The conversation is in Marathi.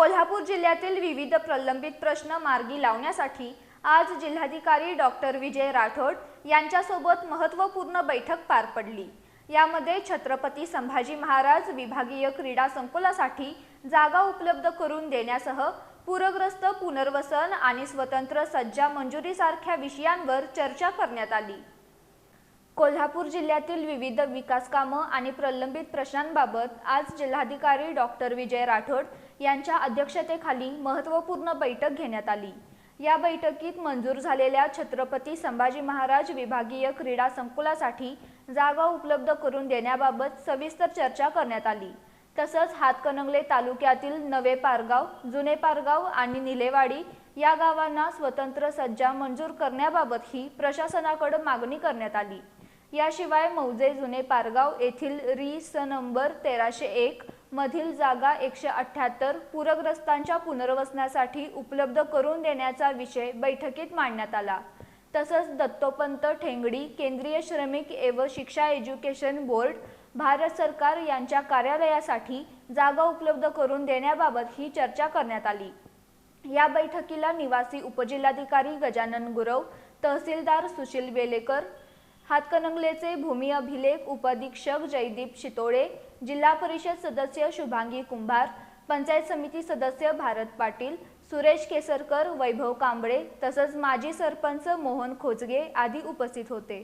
कोल्हापूर जिल्ह्यातील विविध प्रलंबित प्रश्न मार्गी लावण्यासाठी आज जिल्हाधिकारी डॉक्टर विजय राठोड यांच्यासोबत महत्त्वपूर्ण बैठक पार पडली। यामध्ये छत्रपती संभाजी महाराज विभागीय क्रीडा संकुलासाठी जागा उपलब्ध करून देण्यासह पूरग्रस्त पुनर्वसन आणि स्वतंत्र सज्जा मंजुरीसारख्या विषयांवर चर्चा करण्यात आली। कोल्हापूर जिल्ह्यातील विविध विकास कामं आणि प्रलंबित प्रश्नांबाबत आज जिल्हाधिकारी डॉक्टर विजय राठोड यांच्या अध्यक्षतेखाली महत्त्वपूर्ण बैठक घेण्यात आली। या बैठकीत मंजूर झालेल्या छत्रपती संभाजी महाराज विभागीय क्रीडा संकुलासाठी जागा उपलब्ध करून देण्याबाबत सविस्तर चर्चा करण्यात आली। तसंच हातकणंगले तालुक्यातील नवे पारगाव, जुने पारगाव आणि निलेवाडी या गावांना स्वतंत्र सज्जा मंजूर करण्याबाबतही प्रशासनाकडे मागणी करण्यात आली। याशिवाय मौजे जुने पारगाव येथील री.स. नंबर 1301 मधील जागा 178 पूरग्रस्तांच्या पुनर्वसनासाठी उपलब्ध करून देण्याचा विषय बैठकीत मांडण्यात आला। तसंच दत्तोपंत ठेंगडी केंद्रीय श्रमिक एवं शिक्षा एज्युकेशन बोर्ड भारत सरकार यांच्या कार्यालयासाठी जागा उपलब्ध करून देण्याबाबत ही चर्चा करण्यात आली। या बैठकीला निवासी उपजिल्हाधिकारी गजानन गुरव, तहसीलदार सुशील वेलेकर, हातकणंगलेचे भूमी अभिलेख उपअधीक्षक जयदीप शितोळे, जिल्हा परिषद सदस्य शुभांगी कुंभार, पंचायत समिती सदस्य भारत पाटील, सुरेश केसरकर, वैभव कांबळे तसंच माजी सरपंच मोहन खोजगे आदी उपस्थित होते।